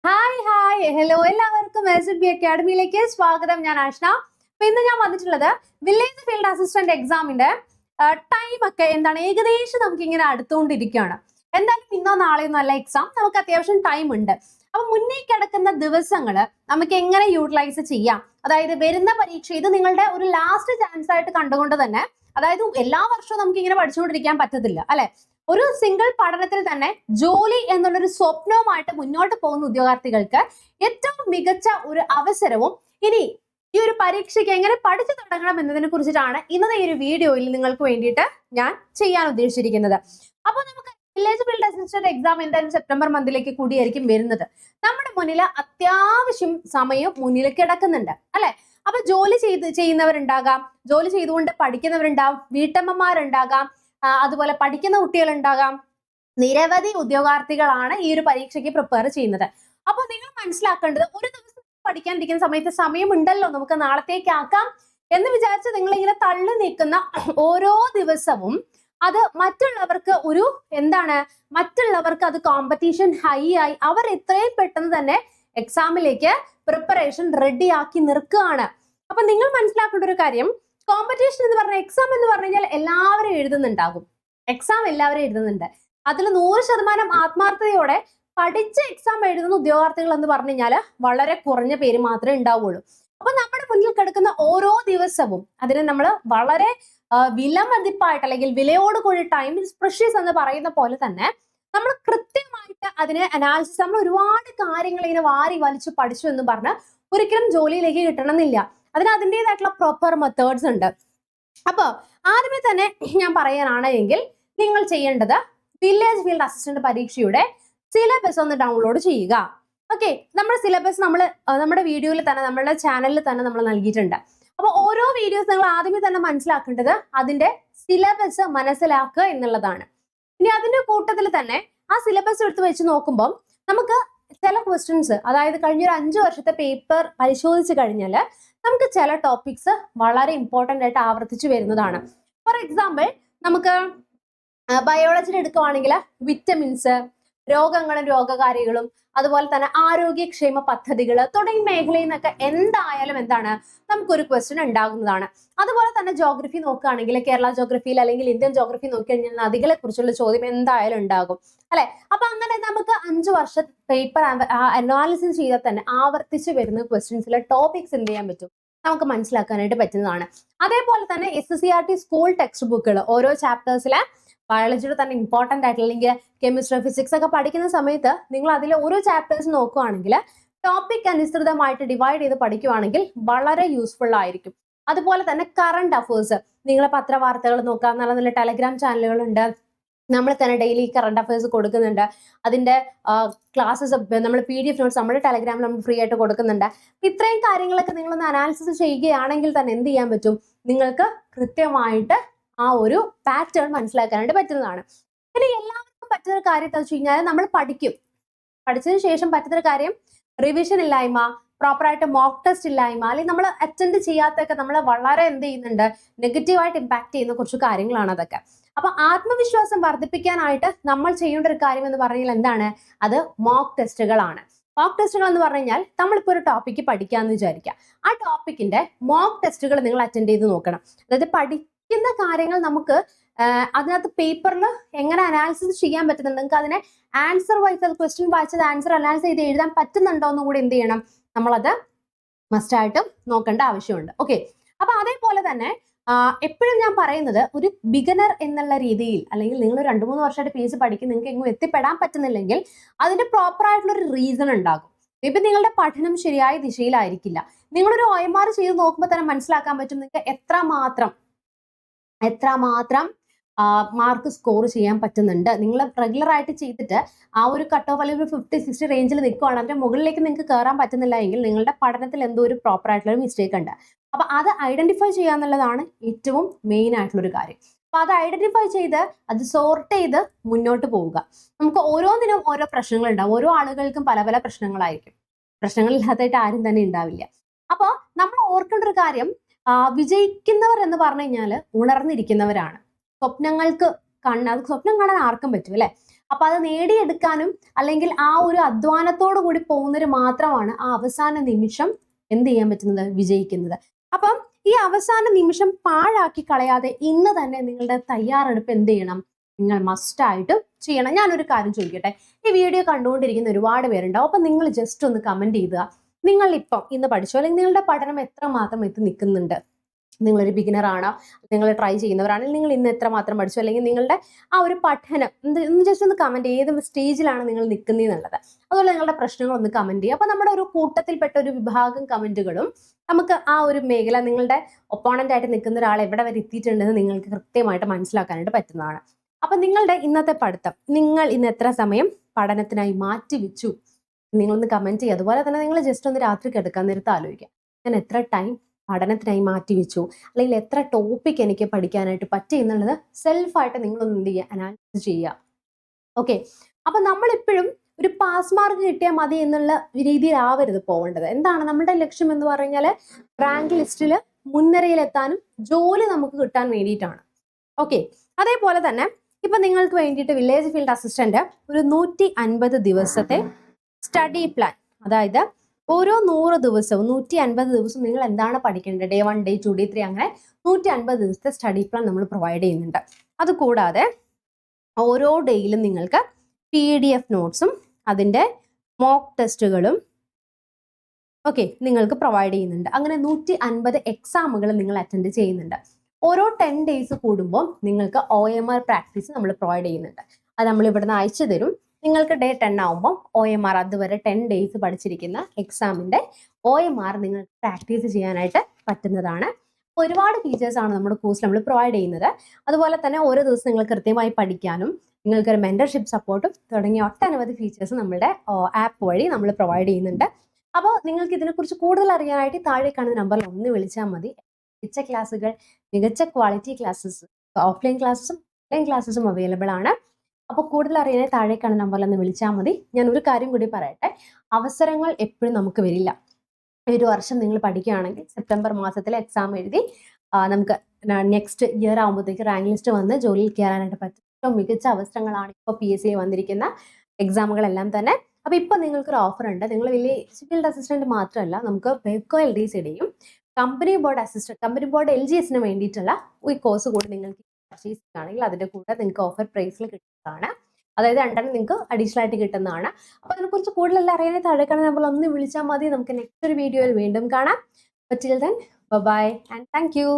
Hello എല്ലാവർക്കും SLB അക്കാഡമിയിലേക്ക് സ്വാഗതം. ഞാൻ ആഷ്ന. അപ്പൊ ഇന്ന് ഞാൻ വന്നിട്ടുള്ളത് വില്ലേജ് ഫീൽഡ് അസിസ്റ്റന്റ് എക്സാമിന്റെ ടൈം ഒക്കെ എന്താണ് ഏകദേശം നമുക്ക് ഇങ്ങനെ അടുത്തുകൊണ്ടിരിക്കുകയാണ്. എന്തായാലും ഇന്നോ നാളെയോ നല്ല എക്സാം, നമുക്ക് അത്യാവശ്യം ടൈം ഉണ്ട്. അപ്പൊ മുന്നേ കിടക്കുന്ന ദിവസങ്ങൾ നമുക്ക് എങ്ങനെ യൂട്ടിലൈസ് ചെയ്യാം, അതായത് വരുന്ന പരീക്ഷ ഇത് നിങ്ങളുടെ ഒരു ലാസ്റ്റ് ചാൻസ് ആയിട്ട് കണ്ടുകൊണ്ട് തന്നെ, അതായത് എല്ലാ വർഷവും നമുക്ക് ഇങ്ങനെ പഠിച്ചുകൊണ്ടിരിക്കാൻ പറ്റത്തില്ല അല്ലെ. ഒരു സിംഗിൾ പഠനത്തിൽ തന്നെ ജോലി എന്നുള്ളൊരു സ്വപ്നവുമായിട്ട് മുന്നോട്ട് പോകുന്ന ഉദ്യോഗാർത്ഥികൾക്ക് ഏറ്റവും മികച്ച ഒരു അവസരവും ഇനി ഈ ഒരു പരീക്ഷയ്ക്ക് എങ്ങനെ പഠിച്ചു തുടങ്ങണം എന്നതിനെ കുറിച്ചിട്ടാണ് ഇന്നത്തെ ഈ ഒരു വീഡിയോയിൽ നിങ്ങൾക്ക് വേണ്ടിയിട്ട് ഞാൻ ചെയ്യാൻ ഉദ്ദേശിച്ചിരിക്കുന്നത്. അപ്പൊ നമുക്ക് വില്ലേജ് ഫീൽഡ് അസിസ്റ്റന്റ് എക്സാം എന്തായാലും സെപ്റ്റംബർ മന്തിലേക്ക് കൂടിയായിരിക്കും വരുന്നത്. നമ്മുടെ മുന്നിൽ അത്യാവശ്യം സമയം മുന്നിൽ കിടക്കുന്നുണ്ട് അല്ലെ. അപ്പൊ ജോലി ചെയ്യുന്നവരുണ്ടാകാം, ജോലി ചെയ്തുകൊണ്ട് പഠിക്കുന്നവരുണ്ടാകാം, വീട്ടമ്മമാരുണ്ടാകാം, അതുപോലെ പഠിക്കുന്ന കുട്ടികൾ ഉണ്ടാകാം. നിരവധി ഉദ്യോഗാർത്ഥികളാണ് ഈ ഒരു പരീക്ഷയ്ക്ക് പ്രിപ്പയർ ചെയ്യുന്നത്. അപ്പൊ നിങ്ങൾ മനസ്സിലാക്കേണ്ടത്, ഒരു ദിവസം പഠിക്കാനിരിക്കുന്ന സമയത്ത് സമയമുണ്ടല്ലോ, നമുക്ക് നാളത്തേക്ക് ആക്കാം എന്ന് വിചാരിച്ച് നിങ്ങൾ ഇങ്ങനെ തള്ളി നീക്കുന്ന ഓരോ ദിവസവും അത് മറ്റുള്ളവർക്ക് ഒരു മറ്റുള്ളവർക്ക് അത് കോമ്പറ്റീഷൻ ഹൈ ആയി അവർ എത്രയും പെട്ടെന്ന് തന്നെ എക്സാമിലേക്ക് പ്രിപ്പറേഷൻ റെഡി ആക്കി നിൽക്കുകയാണ്. അപ്പൊ നിങ്ങൾ മനസ്സിലാക്കേണ്ട ഒരു കാര്യം, കോമ്പറ്റീഷൻ എന്ന് പറഞ്ഞാൽ എക്സാം എന്ന് പറഞ്ഞു കഴിഞ്ഞാൽ എല്ലാവരും എഴുതുന്നുണ്ടാകും. എക്സാം എല്ലാവരും എഴുതുന്നുണ്ട്. അതിൽ 100% ആത്മാർത്ഥതയോടെ പഠിച്ച് എക്സാം എഴുതുന്ന ഉദ്യോഗാർത്ഥികൾ എന്ന് പറഞ്ഞു കഴിഞ്ഞാൽ വളരെ കുറഞ്ഞ പേര് മാത്രമേ ഉണ്ടാവുള്ളൂ. അപ്പൊ നമ്മുടെ മുന്നിൽ കിടക്കുന്ന ഓരോ ദിവസവും അതിനെ നമ്മൾ വളരെ വിലമതിപ്പായിട്ട് അല്ലെങ്കിൽ വിലയോട് കൂടി ടൈം പ്രഷ്യസ് എന്ന് പറയുന്ന പോലെ തന്നെ നമ്മൾ കൃത്യമായിട്ട് അതിനെ അനാലിസിസ്, നമ്മൾ ഒരുപാട് കാര്യങ്ങൾ ഇങ്ങനെ വാരി വലിച്ചു പഠിച്ചു എന്ന് പറഞ്ഞ് ഒരിക്കലും ജോലിയിലേക്ക് കിട്ടണമെന്നില്ല. അതിന് അതിൻ്റെതായിട്ടുള്ള പ്രോപ്പർ മെത്തേഡ്സ് ഉണ്ട്. അപ്പൊ ആദ്യമേ തന്നെ ഞാൻ പറയാനാണെങ്കിൽ നിങ്ങൾ ചെയ്യേണ്ടത് വില്ലേജ് ഫീൽഡ് അസിസ്റ്റന്റ് പരീക്ഷയുടെ സിലബസ് ഒന്ന് ഡൗൺലോഡ് ചെയ്യുക. ഓക്കെ, നമ്മുടെ സിലബസ് നമ്മുടെ വീഡിയോയിൽ തന്നെ, നമ്മുടെ ചാനലിൽ തന്നെ നമ്മൾ നൽകിയിട്ടുണ്ട്. അപ്പൊ ഓരോ വീഡിയോസ് നിങ്ങൾ ആദ്യമേ തന്നെ മനസ്സിലാക്കേണ്ടത് അതിന്റെ സിലബസ് മനസ്സിലാക്കുക എന്നുള്ളതാണ്. ഇനി അതിന്റെ കൂട്ടത്തിൽ തന്നെ ആ സിലബസ് എടുത്ത് വെച്ച് നോക്കുമ്പോൾ നമുക്ക് ചില ക്വസ്റ്റ്യൻസ്, അതായത് കഴിഞ്ഞൊരു 5 വർഷത്തെ പേപ്പർ പരിശോധിച്ച് കഴിഞ്ഞാൽ നമുക്ക് ചില ടോപ്പിക്സ് വളരെ ഇമ്പോർട്ടൻ്റ് ആയിട്ട് ആവർത്തിച്ചു വരുന്നതാണ്. ഫോർ എക്സാമ്പിൾ, നമുക്ക് ബയോളജിയിൽ എടുക്കുവാണെങ്കിൽ വിറ്റമിൻസ്, രോഗങ്ങളും രോഗകാരികളും, അതുപോലെ തന്നെ ആരോഗ്യക്ഷേമ പദ്ധതികൾ തുടങ്ങിയ മേഖലയിൽ നിന്നൊക്കെ എന്തായാലും നമുക്കൊരു ക്വസ്റ്റ്യൻ ഉണ്ടാകുന്നതാണ്. അതുപോലെ തന്നെ ജോഗ്രഫി നോക്കുകയാണെങ്കിൽ കേരള ജോഗ്രഫിയിൽ അല്ലെങ്കിൽ ഇന്ത്യൻ ജോഗ്രഫി നോക്കിക്കഴിഞ്ഞാൽ നദികളെ കുറിച്ചുള്ള ചോദ്യം എന്തായാലും ഉണ്ടാകും അല്ലെ. അപ്പൊ അങ്ങനെ നമുക്ക് 5 വർഷം പേപ്പർ അനാലിസിസ് ചെയ്താൽ തന്നെ ആവർത്തിച്ച് വരുന്ന ക്വസ്റ്റ്യൻസിലെ ടോപ്പിക്സ് എന്ത് ചെയ്യാൻ പറ്റും, നമുക്ക് മനസ്സിലാക്കാനായിട്ട് പറ്റുന്നതാണ്. അതേപോലെ തന്നെ SSCRT സ്കൂൾ ടെക്സ്റ്റ് ബുക്കുകൾ ഓരോ ചാപ്റ്റേഴ്സിലെ ബയോളജിയുടെ തന്നെ ഇമ്പോർട്ടൻ്റ് ആയിട്ടുള്ള, അല്ലെങ്കിൽ കെമിസ്ട്രി, ഫിസിക്സ് ഒക്കെ പഠിക്കുന്ന സമയത്ത് നിങ്ങൾ അതിൽ ഓരോ ചാപ്റ്റേഴ്സ് നോക്കുകയാണെങ്കിൽ ടോപ്പിക് അനുസൃതമായിട്ട് ഡിവൈഡ് ചെയ്ത് പഠിക്കുകയാണെങ്കിൽ വളരെ യൂസ്ഫുൾ ആയിരിക്കും. അതുപോലെ തന്നെ കറണ്ട് അഫേഴ്സ്, നിങ്ങൾ പത്രവാർത്തകൾ നോക്കുക, നല്ല നല്ല ടെലഗ്രാം ചാനലുകളുണ്ട്, നമ്മൾ തന്നെ ഡെയിലി കറണ്ട് അഫയേഴ്സ് കൊടുക്കുന്നുണ്ട്. അതിന്റെ ക്ലാസ്സസ് നമ്മൾ PDF നോട്ട്സ് നമ്മുടെ ടെലഗ്രാമിൽ നമ്മൾ ഫ്രീ ആയിട്ട് കൊടുക്കുന്നുണ്ട്. ഇത്രയും കാര്യങ്ങളൊക്കെ നിങ്ങളൊന്ന് അനാലിസിസ് ചെയ്യുകയാണെങ്കിൽ തന്നെ എന്ത് ചെയ്യാൻ പറ്റും, നിങ്ങൾക്ക് കൃത്യമായിട്ട് ആ ഒരു പാറ്റേൺ മനസ്സിലാക്കാനായിട്ട് പറ്റുന്നതാണ്. പിന്നെ എല്ലാവർക്കും പറ്റുന്ന കാര്യം എന്താ വെച്ച് കഴിഞ്ഞാൽ, നമ്മൾ പഠിച്ചതിന് ശേഷം പറ്റുന്ന കാര്യം റിവിഷൻ ഇല്ലായ്മ, പ്രോപ്പറായിട്ട് മോക്ക് ടെസ്റ്റ് ഇല്ലായ്മ, അല്ലെങ്കിൽ നമ്മൾ അറ്റൻഡ് ചെയ്യാത്തൊക്കെ നമ്മളെ വളരെ എന്ത് ചെയ്യുന്നുണ്ട്, നെഗറ്റീവായിട്ട് ഇമ്പാക്ട് ചെയ്യുന്ന കുറച്ച് കാര്യങ്ങളാണ് അതൊക്കെ. അപ്പൊ ആത്മവിശ്വാസം വർദ്ധിപ്പിക്കാനായിട്ട് നമ്മൾ ചെയ്യേണ്ട ഒരു കാര്യം എന്ന് പറഞ്ഞാൽ എന്താണ്, അത് മോക്ക് ടെസ്റ്റുകളാണ്. മോക്ക് ടെസ്റ്റുകൾ എന്ന് പറഞ്ഞു കഴിഞ്ഞാൽ നമ്മളിപ്പോൾ ഒരു ടോപ്പിക്ക് പഠിക്കാമെന്ന് വിചാരിക്കുക, ആ ടോപ്പിക്കിന്റെ മോക്ക് ടെസ്റ്റുകൾ നിങ്ങൾ അറ്റൻഡ് ചെയ്ത് നോക്കണം. അതായത് പഠിക്കുന്ന കാര്യങ്ങൾ നമുക്ക് അതിനകത്ത് പേപ്പറിൽ എങ്ങനെ അനാലിസിസ് ചെയ്യാൻ പറ്റുന്നുണ്ട്, നിങ്ങൾക്ക് അതിനെ ആൻസർ വൈസ്, അത് ക്വസ്റ്റ്യൻ വായിച്ചത് ആൻസർ അനാലിസിസ് ചെയ്ത് എഴുതാൻ പറ്റുന്നുണ്ടോ എന്ന് കൂടി എന്ത് ചെയ്യണം, നമ്മളത് മസ്റ്റായിട്ടും നോക്കേണ്ട ആവശ്യമുണ്ട്. ഓക്കെ, അപ്പൊ അതേപോലെ തന്നെ എപ്പോഴും ഞാൻ പറയുന്നത്, ഒരു ബിഗനർ എന്നുള്ള രീതിയിൽ, അല്ലെങ്കിൽ നിങ്ങൾ 2-3 വർഷമായിട്ട് PG പഠിക്കും, നിങ്ങൾക്ക് എങ്ങും എത്തിപ്പെടാൻ പറ്റുന്നില്ലെങ്കിൽ അതിന്റെ പ്രോപ്പർ ആയിട്ടുള്ള ഒരു റീസൺ ഉണ്ടാകും. ഇപ്പൊ നിങ്ങളുടെ പഠനം ശരിയായ ദിശയിലായിരിക്കില്ല. നിങ്ങളൊരു OMR ചെയ്ത് നോക്കുമ്പോൾ തന്നെ മനസ്സിലാക്കാൻ പറ്റും നിങ്ങൾക്ക് എത്രമാത്രം മാർക്ക് സ്കോർ ചെയ്യാൻ പറ്റുന്നുണ്ട്. നിങ്ങൾ റെഗുലർ ആയിട്ട് ചെയ്തിട്ട് ആ ഒരു കട്ട് ഓഫ് അല്ലെങ്കിൽ 50-60 റേഞ്ചിൽ നിൽക്കുകയാണ്, അതിന്റെ മുകളിലേക്ക് നിങ്ങൾക്ക് കയറാൻ പറ്റുന്നില്ല എങ്കിൽ നിങ്ങളുടെ പഠനത്തിൽ എന്തോ ഒരു പ്രോപ്പർ ആയിട്ടുള്ള ഒരു മിസ്റ്റേക്ക് ഉണ്ട്. അപ്പൊ അത് ഐഡന്റിഫൈ ചെയ്യാന്നുള്ളതാണ് ഏറ്റവും മെയിൻ ആയിട്ടുള്ള ഒരു കാര്യം. അപ്പൊ അത് ഐഡന്റിഫൈ ചെയ്ത് അത് സോർട്ട് ചെയ്ത് മുന്നോട്ട് പോവുക. നമുക്ക് ഓരോന്നിനും ഓരോ പ്രശ്നങ്ങൾ ഉണ്ടാവും. ഓരോ ആളുകൾക്കും പല പല പ്രശ്നങ്ങളായിരിക്കും. പ്രശ്നങ്ങളില്ലാത്തായിട്ട് ആരും തന്നെ ഉണ്ടാവില്ല. അപ്പൊ നമ്മൾ ഓർക്കേണ്ട ഒരു കാര്യം, വിജയിക്കുന്നവർ എന്ന് പറഞ്ഞു കഴിഞ്ഞാൽ ഉണർന്നിരിക്കുന്നവരാണ്. സ്വപ്നം കാണാൻ ആർക്കും പറ്റും അല്ലെ. അപ്പൊ അത് നേടിയെടുക്കാനും അല്ലെങ്കിൽ ആ ഒരു അധ്വാനത്തോടു കൂടി പോകുന്നവര് മാത്രമാണ് ആ അവസാന നിമിഷം എന്ത് ചെയ്യാൻ പറ്റുന്നത്, വിജയിക്കുന്നത്. അപ്പം ഈ അവസാന നിമിഷം പാഴാക്കി കളയാതെ ഇന്ന് തന്നെ നിങ്ങളുടെ തയ്യാറെടുപ്പ് എന്ത് ചെയ്യണം, നിങ്ങൾ മസ്റ്റ് ആയിട്ട് ചെയ്യണം. ഞാനൊരു കാര്യം ചോദിക്കട്ടെ, ഈ വീഡിയോ കണ്ടുകൊണ്ടിരിക്കുന്ന ഒരുപാട് പേരുണ്ടാവും. അപ്പൊ നിങ്ങൾ ജസ്റ്റ് ഒന്ന് കമന്റ് ചെയ്യുക, നിങ്ങൾ ഇപ്പം ഇന്ന് പഠിച്ചോ, അല്ലെങ്കിൽ നിങ്ങളുടെ പഠനം എത്രമാത്രം എത്തി നിൽക്കുന്നുണ്ട്. നിങ്ങളൊരു ബിഗിനർ ആണോ, നിങ്ങൾ ട്രൈ ചെയ്യുന്നവരാണെങ്കിൽ നിങ്ങൾ ഇന്ന് എത്രമാത്രം പഠിച്ചു, അല്ലെങ്കിൽ നിങ്ങളുടെ ആ ഒരു പഠനം ഒന്ന് ജസ്റ്റ് ഒന്ന് കമന്റ്, ഏത് സ്റ്റേജിലാണ് നിങ്ങൾ നിൽക്കുന്നതെന്നുള്ളത്. അതുപോലെ നിങ്ങളുടെ പ്രശ്നങ്ങൾ ഒന്ന് കമന്റ് ചെയ്യുക. അപ്പൊ നമ്മുടെ ഒരു കൂട്ടത്തിൽപ്പെട്ട ഒരു വിഭാഗം കമന്റുകളും നമുക്ക് ആ ഒരു മേഖല, നിങ്ങളുടെ ഒപ്പോണന്റ് ആയിട്ട് നിൽക്കുന്ന ഒരാൾ എവിടെ വരെ എത്തിയിട്ടുണ്ടെന്ന് നിങ്ങൾക്ക് കൃത്യമായിട്ട് മനസ്സിലാക്കാനായിട്ട് പറ്റുന്നതാണ്. അപ്പൊ നിങ്ങളുടെ ഇന്നത്തെ പഠിത്തം, നിങ്ങൾ ഇന്ന് എത്ര സമയം പഠനത്തിനായി മാറ്റി വെച്ചു, നിങ്ങളൊന്ന് കമന്റ് ചെയ്യുക. അതുപോലെ തന്നെ നിങ്ങൾ ജസ്റ്റ് ഒന്ന് രാത്രി കിടക്കാൻ നേരത്ത് ആലോചിക്കുക, ഞാൻ എത്ര ടൈം പഠനത്തിനായി മാറ്റി വെച്ചു, അല്ലെങ്കിൽ എത്ര ടോപ്പിക് എനിക്ക് പഠിക്കാനായിട്ട് പറ്റി എന്നുള്ളത് സെൽഫായിട്ട് നിങ്ങളൊന്ന് എന്ത് ചെയ്യുക, അനാലിസിസ് ചെയ്യുക. ഓക്കെ, അപ്പൊ നമ്മളെപ്പോഴും ഒരു പാസ് മാർക്ക് കിട്ടിയാൽ മതി എന്നുള്ള രീതിയിലാവരുത് പോകേണ്ടത്. എന്താണ് നമ്മുടെ ലക്ഷ്യം എന്ന് പറഞ്ഞാൽ, റാങ്ക് ലിസ്റ്റിൽ മുൻനിരയിലെത്താനും ജോലി നമുക്ക് കിട്ടാൻ വേണ്ടിയിട്ടാണ്. ഓക്കെ, അതേപോലെ തന്നെ ഇപ്പൊ നിങ്ങൾക്ക് വേണ്ടിയിട്ട് വില്ലേജ് ഫീൽഡ് അസിസ്റ്റന്റ് ഒരു 150 ദിവസത്തെ സ്റ്റഡി പ്ലാൻ, അതായത് ഓരോ 100 ദിവസവും 150 ദിവസം നിങ്ങൾ എന്താണ് പഠിക്കേണ്ടത്, ഡേ 1, ഡേ 2, ഡേ 3, അങ്ങനെ 150 ദിവസത്തെ സ്റ്റഡി പ്ലാൻ നമ്മൾ പ്രൊവൈഡ് ചെയ്യുന്നുണ്ട്. അതുകൂടാതെ ഓരോ ഡേയിലും നിങ്ങൾക്ക് PDF നോട്ട്സും അതിൻ്റെ മോക്ക് ടെസ്റ്റുകളും നിങ്ങൾക്ക് പ്രൊവൈഡ് ചെയ്യുന്നുണ്ട്. അങ്ങനെ 150 എക്സാമുകൾ നിങ്ങൾ അറ്റൻഡ് ചെയ്യുന്നുണ്ട്. ഓരോ 10 ഡേയ്സ് കൂടുമ്പോൾ നിങ്ങൾക്ക് OMR പ്രാക്ടീസ് നമ്മൾ പ്രൊവൈഡ് ചെയ്യുന്നുണ്ട്. അത് നമ്മൾ ഇവിടുന്ന് അയച്ചു തരും. നിങ്ങൾക്ക് ഡേ 10 ആവുമ്പോൾ OMR, അതുവരെ 10 ഡേയ്സ് പഠിച്ചിരിക്കുന്ന എക്സാമിന്റെ OMR നിങ്ങൾക്ക് പ്രാക്ടീസ് ചെയ്യാനായിട്ട് പറ്റുന്നതാണ്. ഒരുപാട് ഫീച്ചേഴ്സ് ആണ് നമ്മുടെ കോഴ്സിൽ നമ്മൾ പ്രൊവൈഡ് ചെയ്യുന്നത്. അതുപോലെ തന്നെ ഓരോ ദിവസം നിങ്ങൾ കൃത്യമായി പഠിക്കാനും നിങ്ങൾക്കൊരു മെന്റർഷിപ്പ് സപ്പോർട്ടും തുടങ്ങിയ ഒട്ടനവധി ഫീച്ചേഴ്സ് നമ്മുടെ ആപ്പ് വഴി നമ്മൾ പ്രൊവൈഡ് ചെയ്യുന്നുണ്ട്. അപ്പോൾ നിങ്ങൾക്ക് ഇതിനെക്കുറിച്ച് കൂടുതൽ അറിയാനായിട്ട് താഴെ കാണുന്ന നമ്പറിൽ ഒന്ന് വിളിച്ചാൽ മതി. മികച്ച ക്ലാസ്സുകൾ, മികച്ച ക്വാളിറ്റി ക്ലാസ്സസ്, ഓഫ്ലൈൻ ക്ലാസ്സും ഓൺലൈൻ ക്ലാസ്സസും അവൈലബിൾ ആണ്. അപ്പോൾ കൂടുതൽ അറിയാനായി താഴെ കാണുന്ന നമ്പറിൽ ഒന്ന് വിളിച്ചാൽ മതി. ഞാൻ ഒരു കാര്യം കൂടി പറയട്ടെ, അവസരങ്ങൾ എപ്പോഴും നമുക്ക് വരില്ല. ഒരു വർഷം നിങ്ങൾ പഠിക്കുകയാണെങ്കിൽ സെപ്റ്റംബർ മാസത്തിൽ എക്സാം എഴുതി നമുക്ക് നെക്സ്റ്റ് ഇയർ ആകുമ്പോഴത്തേക്ക് റാങ്ക് ലിസ്റ്റ് വന്ന് ജോലിയിൽ കയറാനായിട്ട് പറ്റും. ഏറ്റവും മികച്ച അവസരങ്ങളാണ് ഇപ്പോൾ PSC വന്നിരിക്കുന്ന എക്സാമുകളെല്ലാം തന്നെ. അപ്പോൾ ഇപ്പോൾ നിങ്ങൾക്കൊരു ഓഫർ ഉണ്ട്. നിങ്ങൾ വലിയ ഫീൽഡ് അസിസ്റ്റന്റ് മാത്രമല്ല, നമുക്ക് ബെക്കോ LDCയുടെയും കമ്പനി ബോർഡ് LGSന് വേണ്ടിയിട്ടുള്ള ഈ കോഴ്സ് കൂടി നിങ്ങൾക്ക് പർച്ചേസ് ചെയ്യുകയാണെങ്കിൽ അതിന്റെ കൂടെ നിങ്ങൾക്ക് ഓഫർ പ്രൈസിൽ കിട്ടുന്നതാണ്. അതായത് 2 നിങ്ങൾക്ക് അഡീഷണൽ ആയിട്ട് കിട്ടുന്നതാണ്. അപ്പോൾ അതിനെക്കുറിച്ച് കൂടുതൽ അറിയാനായി താഴെ കാണുന്ന നമ്പറിൽ ഒന്ന് വിളിച്ചാൽ മതി. നമുക്ക് നെക്സ്റ്റ് ഒരു വീഡിയോയിൽ വീണ്ടും കാണാം. Till then bye and thank you.